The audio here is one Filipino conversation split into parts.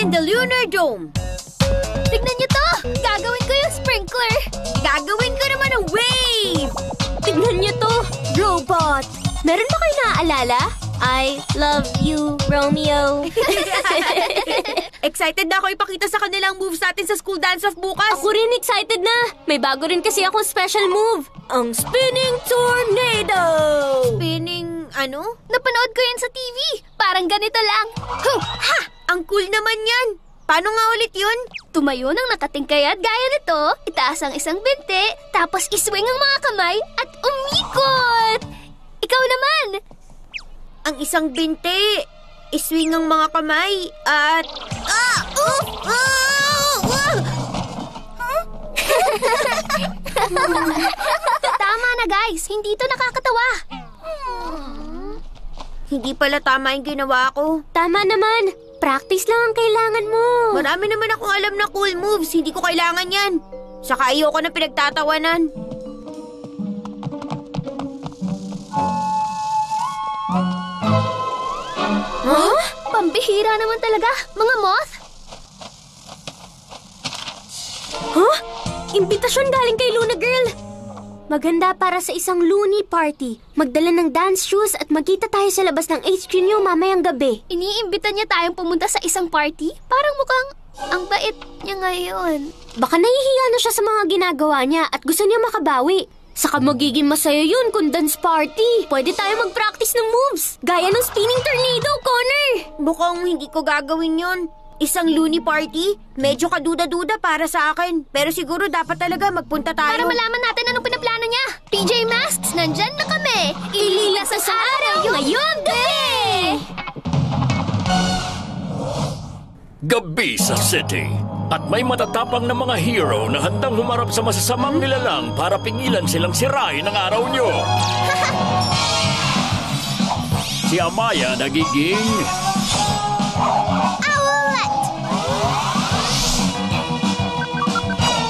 in the Lunar Dome. Tignan niyo to! Gagawin ko yung sprinkler! Gagawin ko naman ang wave! Tignan niyo to! Robot! Meron ba kayo naaalala? I love you, Romeo. Excited na ako ipakita sa kanilang moves natin sa school dance-off bukas. Ako rin excited na. May bago rin kasi akong special move. Ang Spinning Tornado! Spinning ano? Napanood ko yan sa TV. Parang ganito lang. Huh! Ha! Ang cool naman yan. Paano nga ulit yun? Tumayo ng nakatingkayat gaya nito, itaas ang isang binti, tapos iswing ang mga kamay at umikot! Ikaw naman! Ang isang binti, iswing ang mga kamay, at... Tama na guys, hindi ito nakakatawa. Hindi pala tama yung ginawa ko. Tama naman, practice lang ang kailangan mo. Marami naman akong alam na cool moves, hindi ko kailangan yan. Saka ayoko na pinagtatawanan. Huh? Pambihira naman talaga, mga moth. Huh? Imbitasyon galing kay Luna Girl. Maganda para sa isang loony party. Magdala ng dance shoes at magkita tayo sa labas ng HQ niyo mamayang gabi. Iniimbita niya tayong pumunta sa isang party? Parang mukhang ang bait niya ngayon. Baka nahihiya na siya sa mga ginagawa niya at gusto niya makabawi. Saka magiging masaya yun kung dance party. Pwede tayo mag-practice ng moves. Gaya ng spinning tornado, Connor. Mukhang hindi ko gagawin yun. Isang loony party? Medyo kaduda-duda para sa akin. Pero siguro dapat talaga magpunta tayo. Para malaman natin anong pinaplano niya. PJ Masks, nandyan na kami. Ililasa sa araw ngayong gabi. Gabi sa city. At may matatapang na mga hero na handang humarap sa masasamang nilalang para pingilan silang sirain ang araw nyo. Si Amaya nagiging... Owlet!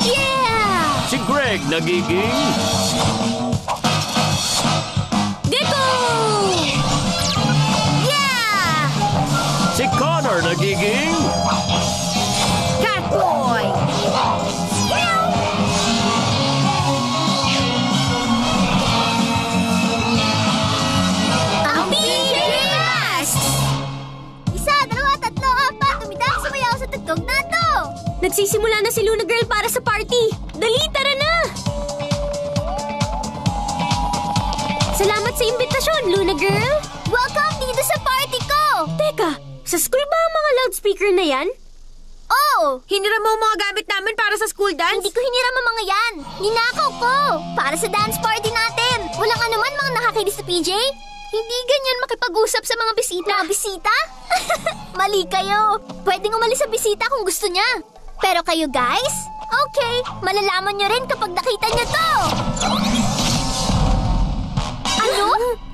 Yeah! Si Greg nagiging... Gecko! Yeah! Si Connor nagiging... Catboy! Ang PJ Masks! Isa, dalawa, tatlo, apat. Tumidang sumayaw sa tugtog na to. Nagsisimula na si Luna Girl para sa party. Dali, tara na! Salamat sa imbitasyon, Luna Girl. Welcome dito sa party ko. Teka, sa school ba ang mga loudspeaker na yan? Oh! Hiniram mo ang mga gamit namin para sa school dance? Hindi ko hiniram ang mga yan. Ninakaw ko. Para sa dance party natin. Walang anuman mga nakakainis sa PJ. Hindi ganyan makipag-usap sa mga bisita. Mga bisita? Mali kayo. Pwedeng umalis sa bisita kung gusto niya. Pero kayo guys? Okay, malalaman niyo rin kapag nakita niyo to. Ano?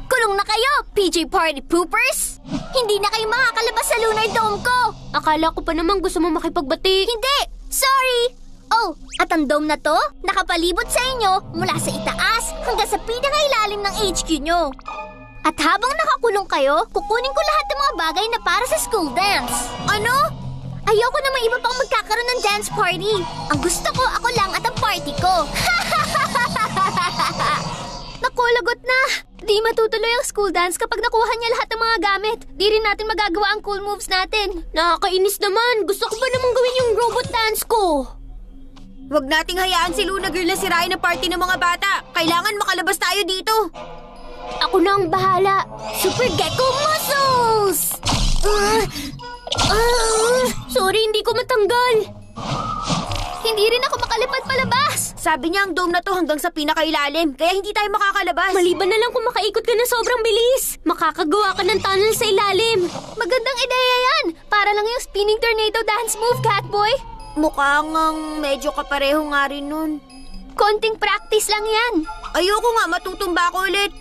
Kulong na kayo, PJ Party Poopers? Hindi na kayo makakalabas sa Lunar Dome ko. Akala ko pa naman gusto mo makipagbati. Hindi! Sorry! Oh, at ang dome na to, nakapalibot sa inyo mula sa itaas hanggang sa pinakailalim ng HQ nyo. At habang nakakulong kayo, kukunin ko lahat ng mga bagay na para sa school dance. Ano? Ayoko na may iba pang magkakaroon ng dance party. Ang gusto ko, ako lang at ang party ko. Naku, lagot na. Di matutuloy ang school dance kapag nakuha niya lahat ng mga gamit. Di rin natin magagawa ang cool moves natin. Nakakainis naman. Gusto ko ba namang gawin yung robot dance ko? Huwag nating hayaan si Luna Girl na sirain ang party ng mga bata. Kailangan makalabas tayo dito. Ako na ang bahala. Super Gecko Muscles! Sorry, hindi ko matanggal. Hindi rin ako makalipad palabas. Sabi niya ang dome na to hanggang sa pinakailalim, kaya hindi tayo makakalabas. Maliban na lang kung makaikot ka na sobrang bilis. Makakagawa ka ng tunnel sa ilalim. Magandang ideya yan. Para lang yung spinning tornado dance move, Catboy. Mukhang medyo kapareho nga rin nun. Konting practice lang yan. Ayoko nga matutumba ko ulit.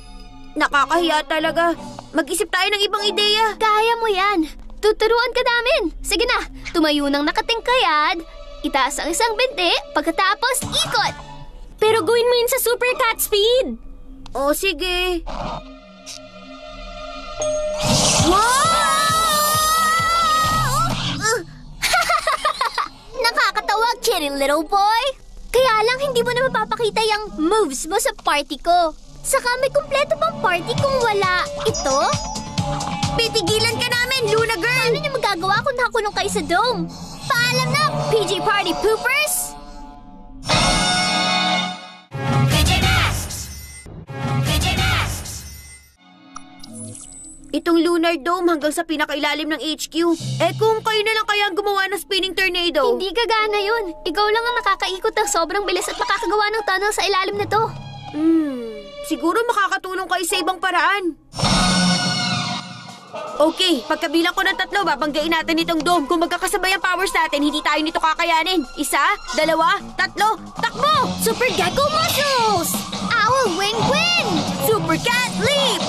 Nakakahiya talaga. Mag-isip tayo ng ibang ideya. Kaya mo yan. Tuturuan ka namin. Sige na, tumayo ng nakatingkayad. Itaas ang isang binti, pagkatapos ikot. Pero gawin mo yun sa super cat speed. O, sige. Wow! cherry little boy. Kaya lang hindi mo na mapapakita yung moves mo sa party ko. Saka may kumpleto pang party kung wala ito? Pitigilan ka namin, Luna Girl! Ano niyo magagawa kung nakakulong kayo sa dome? Paalam na, PJ Party Poopers! Itong lunar dome hanggang sa pinakailalim ng HQ. Eh kung kayo na lang kaya ang gumawa ng spinning tornado? Hindi gagana yun. Ikaw lang ang nakakaikot ng sobrang bilis at makakagawa ng tunnel sa ilalim na to. Siguro makakatulong kayo sa ibang paraan. Okay, pagkabilang ko ng 3, babanggain natin itong dome. Kung magkakasabay ang powers natin, hindi tayo nito kakayanin. 1, 2, 3, takbo! Super Gecko Muscles! Owl Win-Win! Super Cat Leap!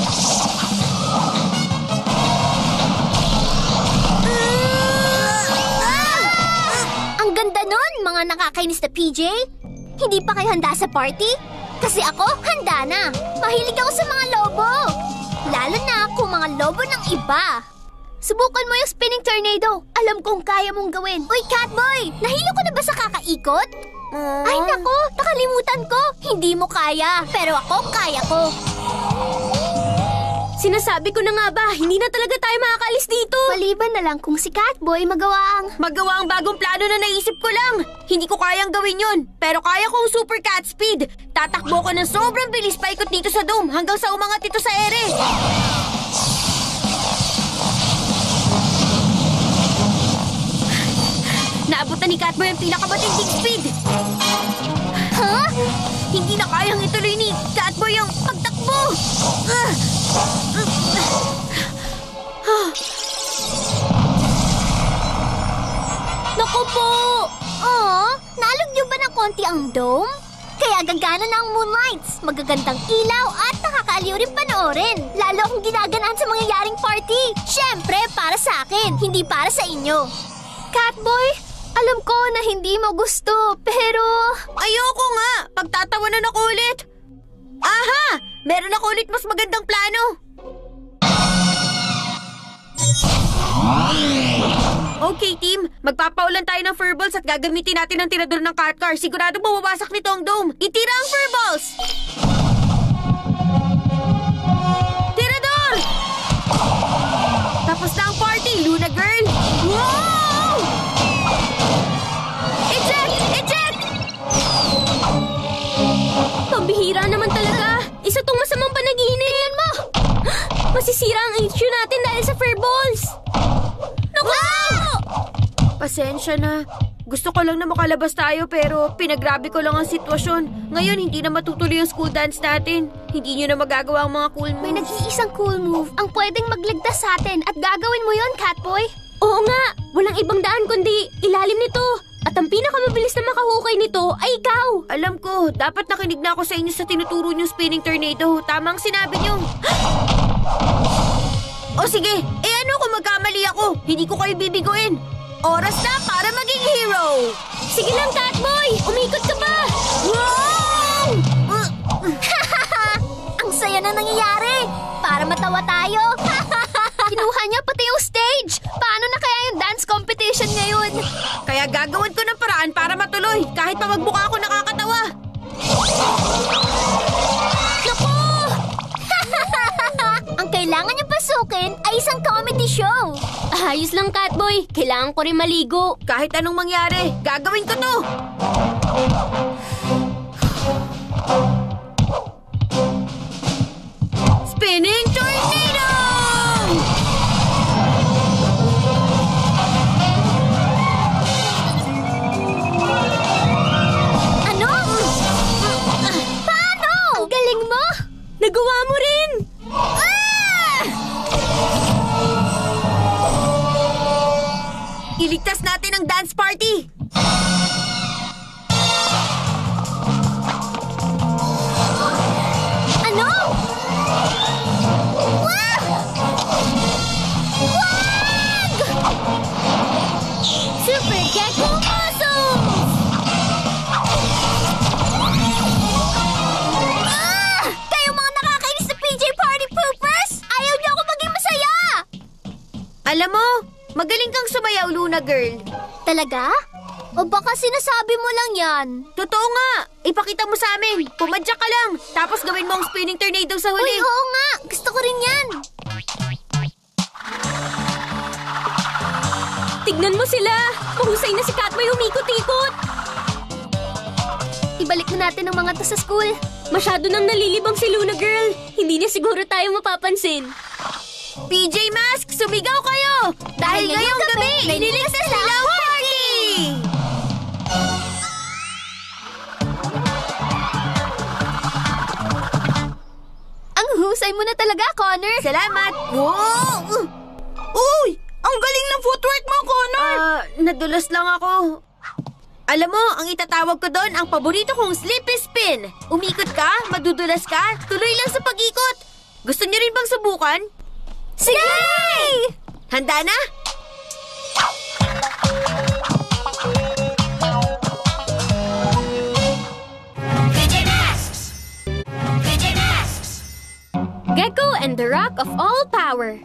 Ang ganda nun, mga nakakainis na PJ! Hindi pa kayo handa sa party? Kasi ako, handa na! Mahilig ako sa mga lobo! Lalo na kung mga lobo ng iba! Subukan mo yung spinning tornado! Alam kong kaya mong gawin! Uy, Catboy! Nahilo ko na ba sa kakaikot? Ay nako, nakalimutan ko! Hindi mo kaya, pero ako kaya ko! Sinasabi ko na nga ba, hindi na talaga tayo makakalis dito. Maliban na lang kung si Catboy magawa ang bagong plano na naisip ko lang. Hindi ko kayang gawin yun, pero kaya kong super cat speed. Tatakbo ko ng sobrang bilis paikot dito sa dome hanggang sa umangat ito sa ere. Naabutan ni Catboy ang pinakamatinding speed. Huh? Hindi na kayang ituloy ni Catboy ang pagtakbo. Naku po! Nalog niyo ba ng konti ang dome? Kaya gagana na ang moonlights, magagandang ilaw at nakakaaliw rin panoorin. Lalo kung ginaganaan sa mangyayaring party. Siyempre, para sa akin, hindi para sa inyo. Catboy, alam ko na hindi mo gusto, pero... Ayoko nga! Pagtatawanan ako ulit! Aha! Meron ako ulit mas magandang plano! Okay, team. Magpapaulan tayo ng furballs at gagamitin natin ang tirador ng cart car. Siguradong mawawasak nito ang dome. Itira ang furballs! Tirador! Tapos na ang party, Luna Girl! Wow! Eject! Eject! Pambihira naman talaga. Isa tong masamang panaginip. Tingnan mo! Masisira ang HQ natin dahil sa furballs. Naku! Pasensya na. Gusto ko lang na makalabas tayo pero pinagrabe ko lang ang sitwasyon. Ngayon hindi na matutuloy yung school dance natin. Hindi nyo na magagawa ang mga cool May moves. nag-iisang cool move ang pwedeng magligtas sa atin at gagawin mo yon, Catboy. Oo nga, walang ibang daan kundi ilalim nito. At ang pinakamabilis na makahukay nito ay ikaw. Alam ko, dapat nakinig na ako sa inyo sa tinuturo nyo spinning tornado. Tama ang sinabi nyo. O sige, ano kung magkamali ako? Hindi ko kayo bibiguin. Oras na para maging hero. Sige lang, Catboy! Umikot ka pa! Wow! Ang saya na nangyayari! Para matawa tayo! Kinuha niya pati yung stage! Paano na kaya yung dance competition ngayon? Kaya gagawin ko ng paraan para matuloy kahit pa magmukha ako nakakatawa. Naku! Ang kailangan niya pasukin ay isang comedy show. Ayos lang, Catboy. Kailangan ko rin maligo. Kahit anong mangyari, gagawin ko to. Spinning tornado! Ano? Paano? Ang galing mo! Nagawa mo rin! Iligtas natin ang dance party! Ano? Wag! Wag! Super Gecko Muscles! Kayo mga nakakainis na PJ Party Poopers! Ayaw niyo ako maging masaya! Alam mo, magaling kang sumayaw, Luna Girl. Talaga? O baka sinasabi mo lang yan. Totoo nga! Ipakita mo sa amin. Pumadyak ka lang. Tapos gawin mo ang spinning tornado sa Uy, huli. oo nga! Gusto ko rin yan! Tignan mo sila! Mahusay na si Katmoy umikot-ikot! Ibalik na natin ang mga to sa school. Masyado nang nalilibang si Luna Girl. Hindi niya siguro tayo mapapansin. PJ Masks, sumigaw kayo! Dahil ngayong gabi, iniligtas nila ang party! Ang husay mo na talaga, Connor. Salamat! Wow! Uy! Ang galing ng footwork mo, Connor! Nadulas lang ako. Alam mo, ang itatawag ko doon, ang paborito kong sleepy spin. Umikot ka, madudulas ka, tuloy lang sa pag-ikot. Gusto niyo rin bang subukan? Sige! Handa na? Gecko and the Rock of All Power.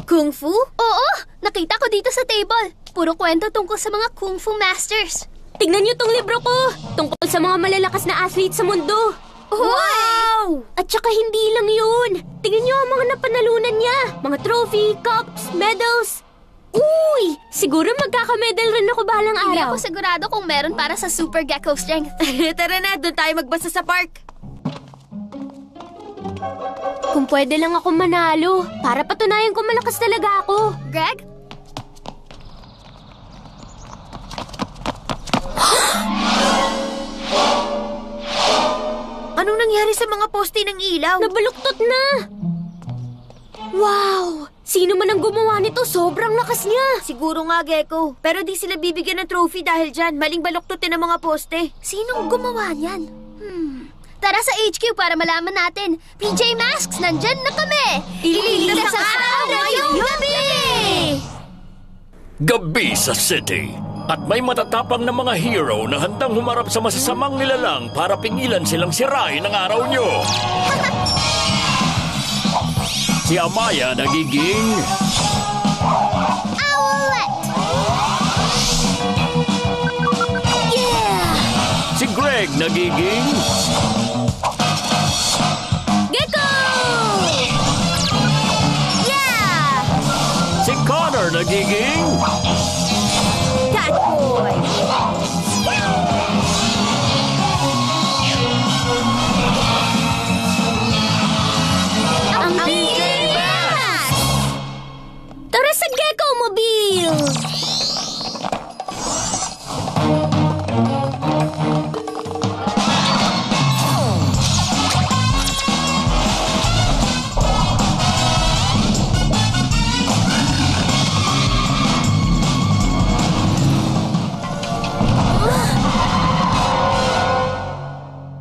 Kung Fu? Oo! Nakita ko dito sa table. Puro kwento tungkol sa mga Kung Fu Masters. Tignan niyo tong libro ko. Tungkol sa mga malalakas na athlete sa mundo. Wow! At saka hindi lang yun. Tingnan niyo ang mga napanalunan niya. Mga trophy, cups, medals. Uy! Siguro magkakamedal rin ako balang Hindi araw. ako sigurado kung meron para sa Super Gecko Strength. Tara na, doon tayo magbasa sa park. Kung pwede lang ako manalo, para patunayan ko malakas talaga ako. Greg? Anong nangyari sa mga poste ng ilaw? Nabaluktot na! Wow! Sino man ang gumawa nito, sobrang lakas niya! Siguro nga, Gecko. Pero di sila bibigyan ng trophy dahil dyan. Maling baluktutin ang mga poste. Sinong gumawa niyan? Tara sa HQ para malaman natin. PJ Masks, nandyan na kami! Ililigtas ang araw ngayong gabi! Gabi sa city. At may matatapang na mga hero na handang humarap sa masasamang nilalang para pigilan silang sirain ang araw nyo. Si Amaya nagiging... Owlette! Yeah! Si Greg nagiging... Gecko! Yeah! Si Connor nagiging... Catboy! Ang PJ Masks! Tara sa Gecko Mobile!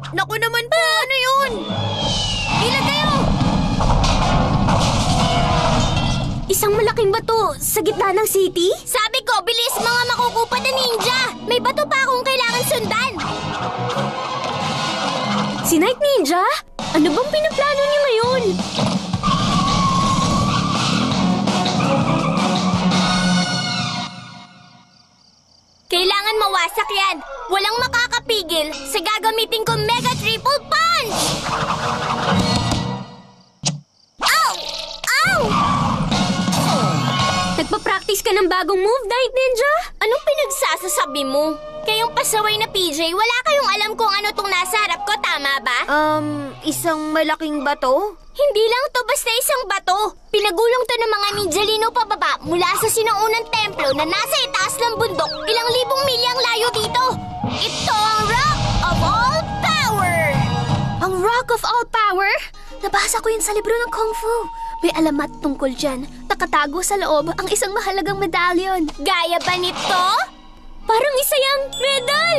Naku naman po, ano yun? Ilan kayo? Isang malaking bato sa gitna ng city? Sabi ko, bilis mga makukupad na ninja! May bato pa akong kailangan sundan! Si Night Ninja? Ano bang pinaplano niya ngayon? Kailangan mawasak yan! Walang makakapigil sa gagamitin kong Mega Triple Punch! Ow! Ow! Nagpa-practice ka ng bagong move, Night Ninja? Anong pinagsasasabi mo? Kayong pasaway na PJ, wala kayong alam kung ano tong nasa harap ko, tama ba? Isang malaking bato? Hindi lang to basta isang bato. Pinagulong to ng mga ninjalino pababa mula sa sinuunang templo na nasa itaas ng bundok ilang libong milyang layo dito. Ito ang Rock of All Power! Ang Rock of All Power? Nabasa ko yun sa libro ng Kung Fu. May alamat tungkol dyan. Nakatago sa loob ang isang mahalagang medalyon. Gaya ba nito? Parang isa yang medal!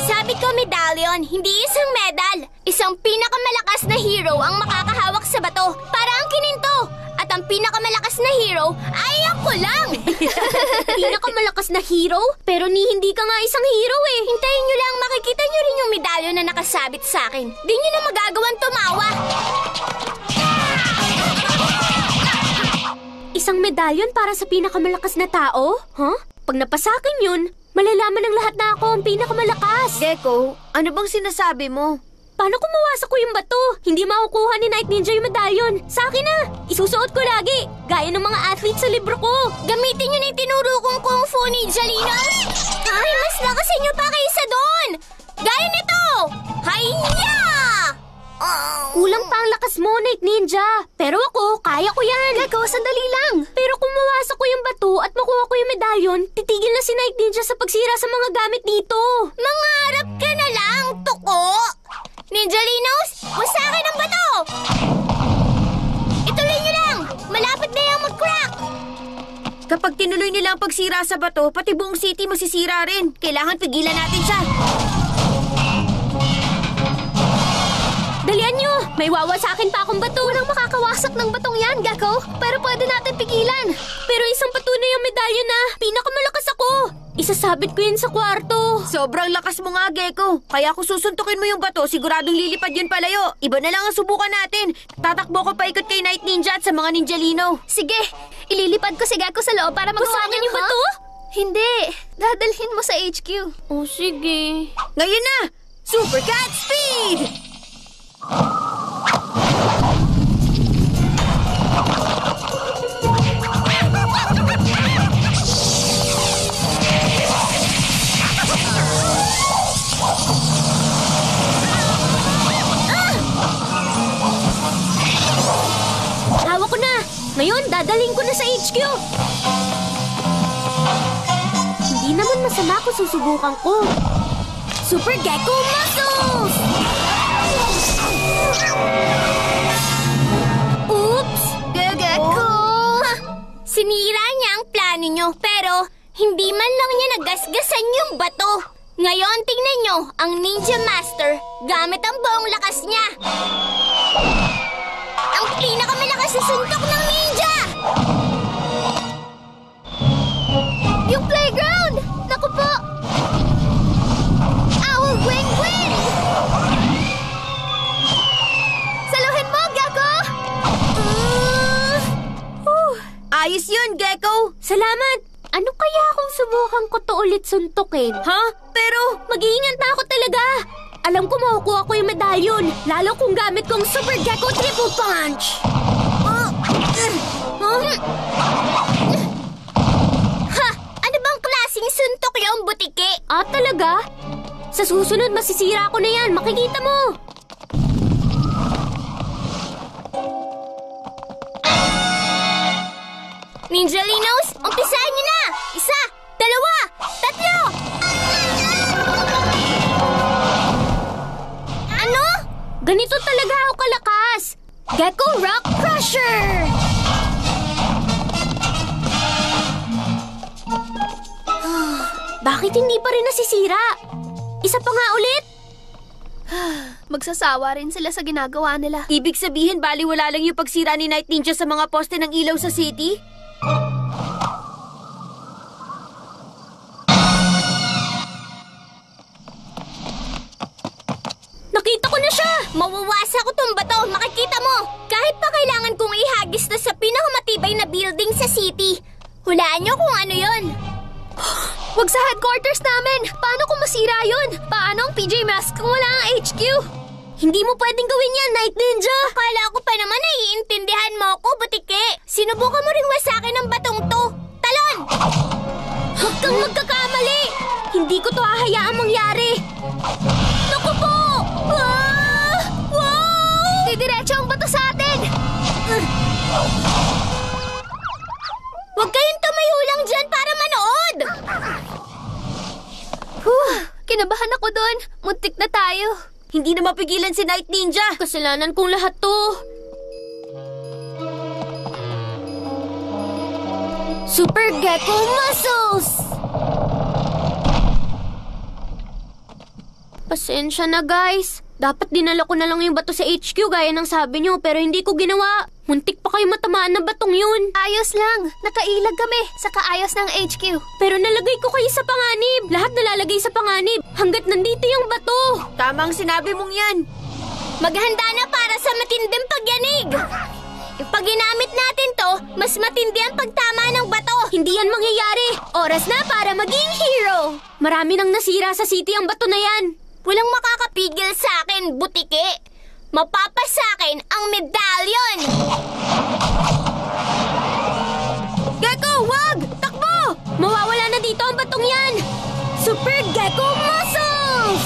Sabi ko medallion, hindi isang medal. Isang pinakamalakas na hero ang makakahawak sa bato para ang kininto. At ang pinakamalakas na hero ay ako lang. Pinakamalakas na hero? Pero hindi ka nga isang hero eh. Hintayin nyo lang, makikita nyo rin yung medalyon na nakasabit sa akin. Di nyo na magagawang tumawa. Isang medalyon para sa pinakamalakas na tao? Huh? Pag napasakin yun, malalaman ng lahat na ako ang pinakamalakas. Gecko, ano bang sinasabi mo? Paano kung mawasak ko yung bato? Hindi makukuha ni Night Ninja yung medalyon. Sa akin na! Isusuot ko lagi! Gaya ng mga athlete sa libro ko. Gamitin niyo na yung tinuro kong kung fu ni Jalinos. Ay, mas lakas inyo pa kaysa doon! Gaya nito! Hayya! Kulang pa ang lakas mo, Night Ninja. Pero ako, kaya ko yan. Gecko, sandali lang. Pero kung mawasak ko yung bato at makuha ko yung medalyon, titigil na si Night Ninja sa pagsira sa mga gamit dito. Mangarap ka na lang, tuko! Ninjalinos, wasakin ang bato! Ituloy niyo lang! Malapit na yung mag-crack! Kapag tinuloy nila ang pagsira sa bato, pati buong city masisira rin. Kailangan pigilan natin siya. Dalian nyo! May wawasakin pa akong bato. Walang makakawasak ng batong yan, Gecko. Pero pwede natin pigilan. Pero isang patunay ang medalyon na pinakamalakas ako. Isasabit ko yun sa kwarto. Sobrang lakas mo nga, Gecko. Kaya kung susuntukin mo yung bato, siguradong lilipad yun palayo. Iba na lang ang subukan natin. Tatakbo ko paikot kay Night Ninja at sa mga Ninjalino. Sige, ililipad ko si Gecko sa loob para magawa Wasakin niya yung bato? Hindi, dadalhin mo sa HQ. Oh, sige. Ngayon na! Super Cat Speed! Hawak ko na. Ngayon, dadaling ko na sa HQ. Hindi naman masama kung susubukan ko. Super Gecko Muscles! Oops! Gecko! Sinira niya ang plano niyo, pero hindi man lang niya nagasgasan yung bato. Ngayon, tingnan niyo ang Ninja Master gamit ang buong lakas niya. Ang pinakamalakas na suntok ng ninja! Yung playground! Naku po! Owl Wing Wing! Saluhin mo, Gecko! Ayos yun, Gecko! Salamat! Ano kaya kung subukan ko to ulit suntukin? Ha? Pero... Mag-iingat na ako talaga! Alam ko makukuha ko yung medalyon, lalo kung gamit kong Super Gecko Triple Punch! Ha! Ano bang klaseng suntok yung butike? Ah, talaga? Sa susunod, masisira ko na yan. Makikita mo! Ninjalinos, umpisahan niyo na! Isa, dalawa, tatlo! Ano? Ganito talaga ako kalakas! Gecko Rock Crusher! Bakit hindi pa rin nasisira? Isa pa nga ulit? Magsasawa rin sila sa ginagawa nila. Ibig sabihin, baliwala lang yung pagsira ni Night Ninja sa mga poste ng ilaw sa city? Nakita ko na siya! Mawawasa ko tong bato, makikita mo! Kahit pa kailangan kong ihagis na sa pinakamatibay na building sa city. Hulaan niyo kung ano yon. Wag sa headquarters namin! Paano kung masira yun? Paano ang PJ Masks kung wala ang HQ? Hindi mo pwedeng gawin yan, Night Ninja! Akala ko pa naman naiintindihan mo ako, butike. Sinubukan mo rin wasakin ang batong to. Talon! Huwag kang magkakamali! Hindi ko to hahayaang mangyari! Naku po! Ah! Wow! Didiretso ang bato sa atin! Huwag kayong tumayo lang dyan para manood! Kinabahan ako doon. Muntik na tayo. Hindi na mapigilan si Night Ninja! Kasalanan kong lahat to! Super Gecko Muscles! Pasensya na, guys. Dapat dinala ko na lang yung bato sa HQ gaya ng sabi nyo, pero hindi ko ginawa. Muntik pa kayo matamaan ng batong yun. Ayos lang. Nakailag kami sa kaayos ng HQ. Pero nalagay ko kayo sa panganib. Lahat nalalagay sa panganib hanggat nandito yung bato. Tama ang sinabi mong yan. Maghanda na para sa matinding pagyanig. Pag ginamit natin to, mas matindi ang pagtama ng bato. Hindi yan mangyayari. Oras na para maging hero. Marami nang nasira sa city ang bato na yan. Walang makakapigil sa akin, butiki. Mapapasakin ang medalyon. Gecko, wag! Takbo! Mawawala na dito ang batong yan. Super Gecko Muscles!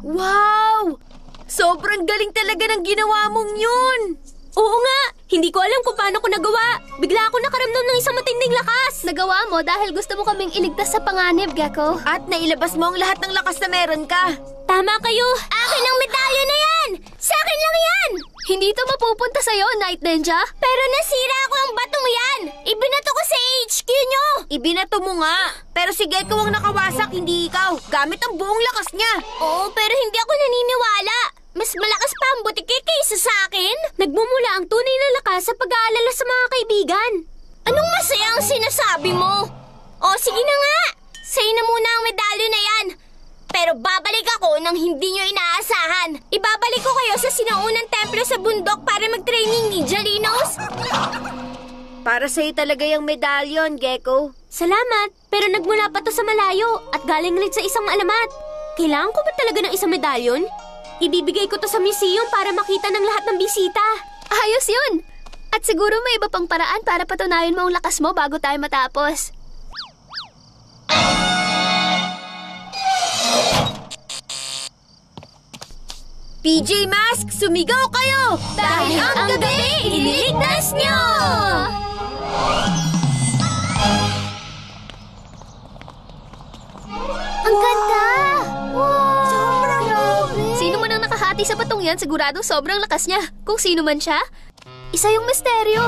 Wow! Sobrang galing talaga ng ginawa mong yun! Oo nga! Hindi ko alam kung paano ko nagawa. Bigla ako nakaramdam ng isang matinding lakas. Nagawa mo dahil gusto mo kaming iligtas sa panganib, Gecko. At nailabas mo ang lahat ng lakas na meron ka. Tama kayo. Akin ang medalyon na yan! Sa akin lang yan! Hindi to mapupunta sa'yo, Night Ninja. Pero nasira ko ang batong yan! Ibinato ko sa HQ nyo! Ibinato mo nga. Pero si Gecko ang nakawasak, hindi ikaw. Gamit ang buong lakas niya. Oo, pero hindi ako naniniwala. Mas malakas pa ang butiki kaysa sa akin. Nagmumula ang tunay na lakas sa pag-aalala sa mga kaibigan. Anong masaya ang sinasabi mo? O, sige na nga. Sa'yo na muna ang medalyon na yan. Pero babalik ako nang hindi nyo inaasahan. Ibabalik ko kayo sa sinaunang templo sa bundok para mag-training ninja, Linos. Para sa'yo talaga yung medalyon, Gecko. Salamat, pero nagmula pa to sa malayo at galing rin sa isang alamat. Kailangan ko ba talaga ng isang medalyon? Ibibigay ko to sa museum para makita ng lahat ng bisita. Ayos yun. At siguro may iba pang paraan para patunayan mo ang lakas mo bago tayo matapos. PJ Mask, sumigaw kayo! Dahil ang gabi, ililigtas nyo! Ang ganda! Wow! Sobrang grabe! Sino man ang nakahati sa patong yan, siguradong sobrang lakas niya. Kung sino man siya, isa yung misteryo.